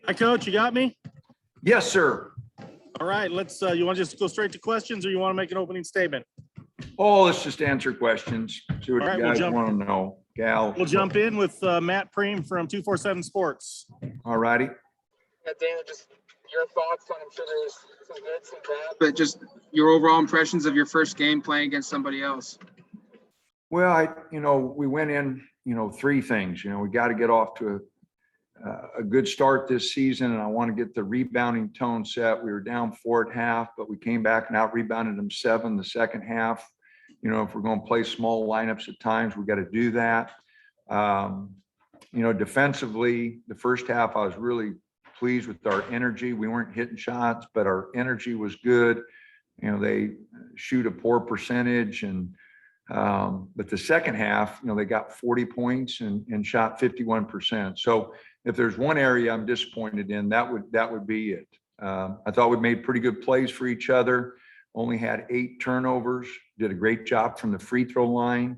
Hi, Coach. You got me? Yes, sir. All right. Let's. You want to just go straight to questions, or you want to make an opening statement? Oh, let's just answer questions. See what All right, you we'll guys jump- want to know. Gal. We'll jump in with Matt Preem from 247 Sports. All righty. Yeah, Dana, just your thoughts on, I'm sure there's some good, some bad, but just your overall impressions of your first game playing against somebody else. Well, we went in, three things. We got to get off to a good start this season, and I want to get the rebounding tone set. We were down 4 at half, but we came back and out rebounded them 7 the second half. If we're going to play small lineups at times, we got to do that. Defensively, the first half, I was really pleased with our energy. We weren't hitting shots, but our energy was good. They shoot a poor percentage, but the second half, they got 40 points and shot 51%. So if there's one area I'm disappointed in, that would be it. I thought we made pretty good plays for each other. Only had 8 turnovers. Did a great job from the free throw line,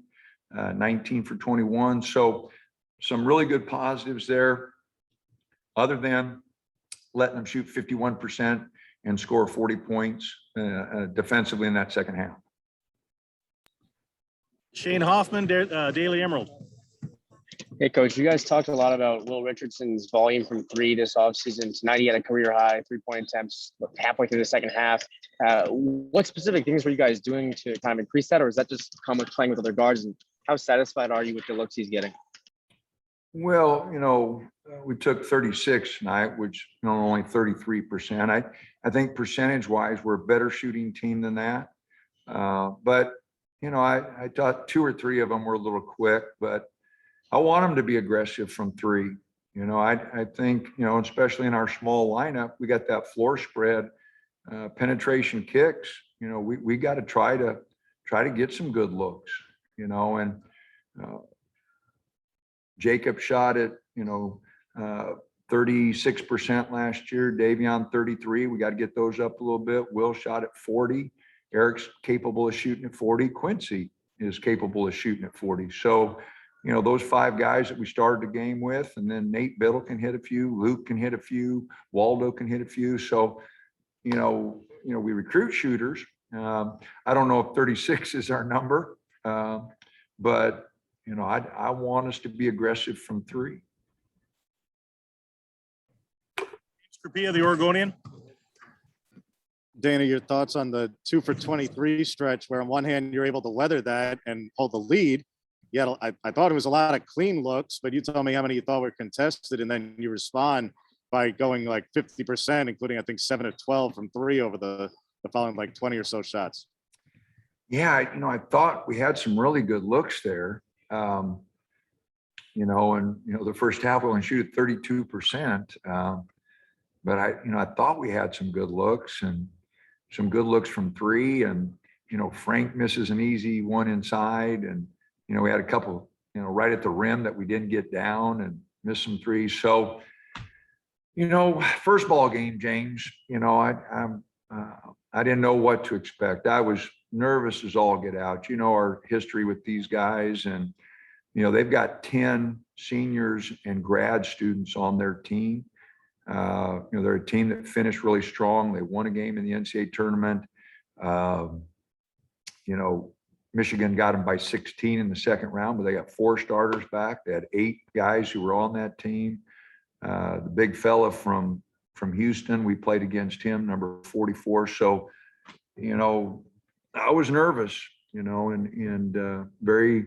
19 for 21. So some really good positives there, other than letting them shoot 51% and score 40 points defensively in that second half. Shane Hoffman, Daily Emerald. Hey, Coach, you guys talked a lot about Will Richardson's volume from 3 this offseason. Tonight he had a career high 3-point attempts halfway through the second half. What specific things were you guys doing to kind of increase that, or is that just come with playing with other guards? And how satisfied are you with the looks he's getting? Well, we took 36 tonight, which only 33%. I think percentage-wise, we're a better shooting team than that. But I thought 2 or 3 of them were a little quick, but I want them to be aggressive from 3. I think, especially in our small lineup, we got that floor spread, penetration kicks. We got to try to get some good looks, and Jacob shot at, 36% last year, Davion 33. We got to get those up a little bit. Will shot at 40. Eric's capable of shooting at 40. Quincy is capable of shooting at 40. So, those 5 guys that we started the game with, and then Nate Biddle can hit a few, Luke can hit a few, Waldo can hit a few. So, we recruit shooters. I don't know if 36 is our number, but I want us to be aggressive from 3. Scripia, the Oregonian. Dana, your thoughts on the 2 for 23 stretch, where on one hand you're able to weather that and hold the lead. Yeah, I thought it was a lot of clean looks, but you tell me how many you thought were contested, and then you respond by going like 50%, including I think 7 of 12 from 3 over the following like 20 or so shots. Yeah, I thought we had some really good looks there. The first half we only shoot at 32%. But I thought we had some good looks and some good looks from 3, and, Frank misses an easy one inside, and, we had a couple, right at the rim that we didn't get down and missed some 3s. So, first ball game, James, I didn't know what to expect. I was nervous as all get out. Our history with these guys, and, they've got 10 seniors and grad students on their team. They're a team that finished really strong. They won a game in the NCAA tournament. Michigan got them by 16 in the second round, but they got 4 starters back. They had 8 guys who were on that team. The big fella from Houston, we played against him, number 44. So, I was nervous, and very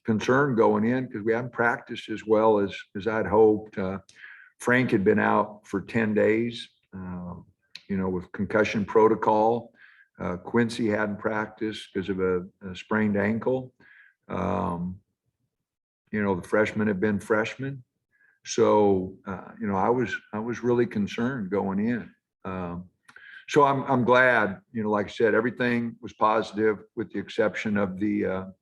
concerned going in because we hadn't practiced as well as I'd hoped. Frank had been out for 10 days, with concussion protocol. Quincy hadn't practiced because of a sprained ankle. The freshmen had been freshmen. So, I was really concerned going in. So I'm glad, like I said, everything was positive with the exception of the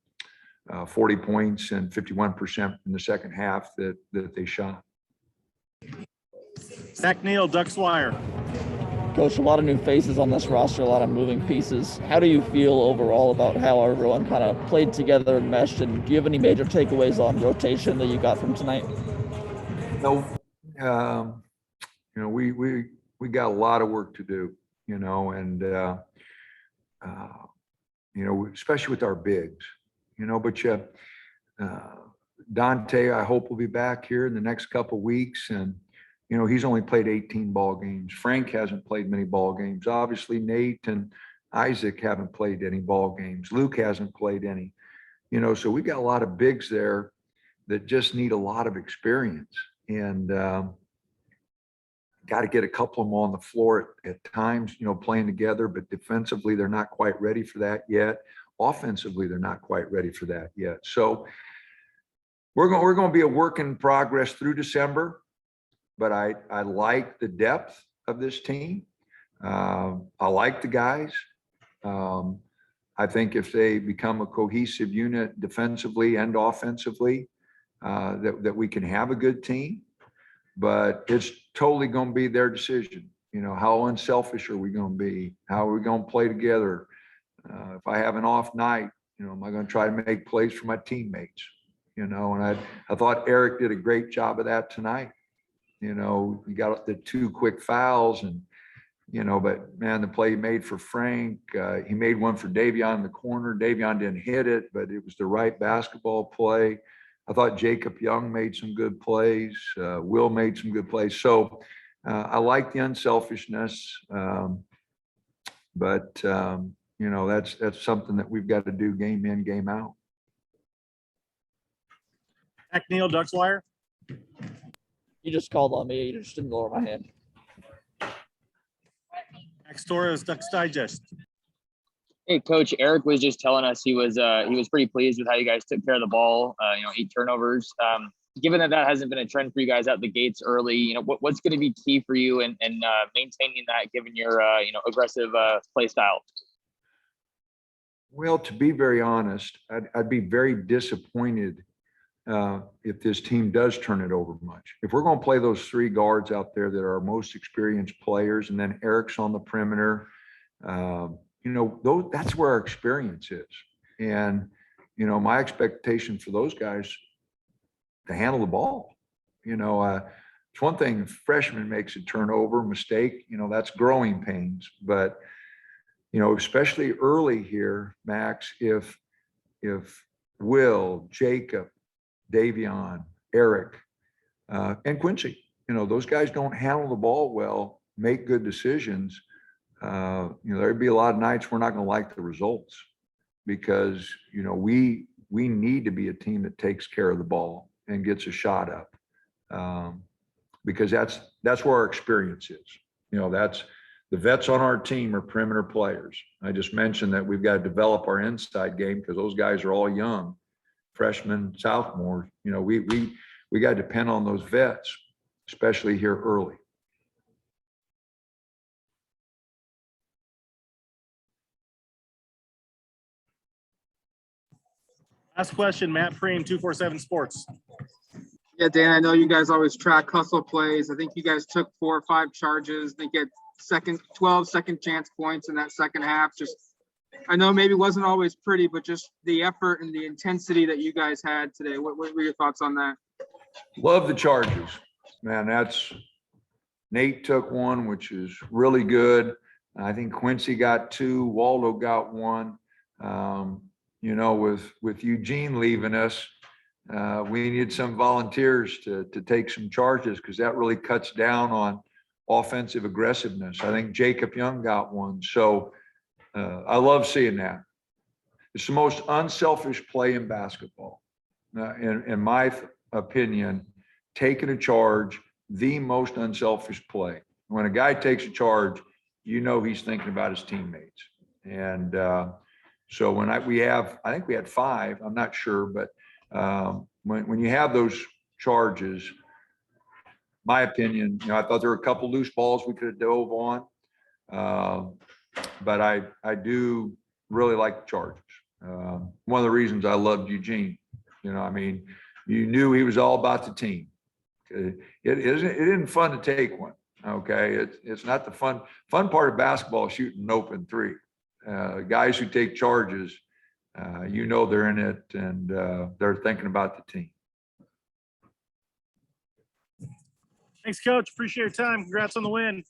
40 points and 51% in the second half that they shot. Zach Neal, Ducks Wire. Coach, a lot of new faces on this roster, a lot of moving pieces. How do you feel overall about how everyone kind of played together and meshed? And do you have any major takeaways on rotation that you got from tonight? we got a lot of work to do, and especially with our bigs, but Dante, I hope will be back here in the next couple of weeks. And, he's only played 18 ball games. Frank hasn't played many ball games. Obviously, Nate and Isaac haven't played any ball games. Luke hasn't played any, so we got a lot of bigs there that just need a lot of experience. And got to get a couple of them on the floor at times, playing together, but defensively, they're not quite ready for that yet. Offensively, they're not quite ready for that yet. So we're going to be a work in progress through December, but I like the depth of this team. I like the guys. I think if they become a cohesive unit defensively and offensively, that we can have a good team. But it's totally going to be their decision. How unselfish are we going to be? How are we going to play together? If I have an off night, am I going to try to make plays for my teammates? And I thought Eric did a great job of that tonight. He got the 2 quick fouls and, but man, the play he made for Frank, he made one for Davion in the corner. Davion didn't hit it, but it was the right basketball play. I thought Jacob Young made some good plays. Will made some good plays. So I like the unselfishness, but that's something that we've got to do game in, game out. Heck, Neil Duckswire. You just called on me. You just didn't lower my hand. Next Torres, Ducks Digest. Hey, Coach, Eric was just telling us he was pretty pleased with how you guys took care of the ball. 8 turnovers. Given that hasn't been a trend for you guys out the gates early, what's going to be key for you in maintaining that, given your aggressive play style? Well, to be very honest, I'd be very disappointed if this team does turn it over much. If we're going to play those 3 guards out there that are our most experienced players, and then Eric's on the perimeter, that's where our experience is. And, my expectation for those guys to handle the ball, it's one thing if a freshman makes a turnover mistake, that's growing pains, but, especially early here, Max, if Will, Jacob, Davion, Eric, and Quincy, those guys don't handle the ball well, make good decisions. There'd be a lot of nights we're not going to like the results because, we need to be a team that takes care of the ball and gets a shot up, because that's where our experience is. That's the vets on our team are perimeter players. I just mentioned that we've got to develop our inside game because those guys are all young, freshmen, sophomores. We got to depend on those vets, especially here early. Last question, Matt Preem, 247 Sports. Yeah, Dan, I know you guys always track hustle plays. I think you guys took 4 or 5 charges. I think you had 12 second chance points in that second half. I know maybe it wasn't always pretty, but just the effort and the intensity that you guys had today. What were your thoughts on that? Love the charges, man. Nate took one, which is really good. I think Quincy got 2. Waldo got 1. With Eugene leaving us, we need some volunteers to take some charges because that really cuts down on offensive aggressiveness. I think Jacob Young got 1. So I love seeing that. It's the most unselfish play in basketball. In my opinion, taking a charge, the most unselfish play. When a guy takes a charge, he's thinking about his teammates. And so when I think we had 5, I'm not sure, but when you have those charges, my opinion, I thought there were a couple loose balls we could have dove on. But I do really like the charges. One of the reasons I loved Eugene, you knew he was all about the team. It isn't fun to take one. Okay. It's not the fun part of basketball, shooting an open 3. Guys who take charges, they're in it and they're thinking about the team. Thanks, coach. Appreciate your time. Congrats on the win.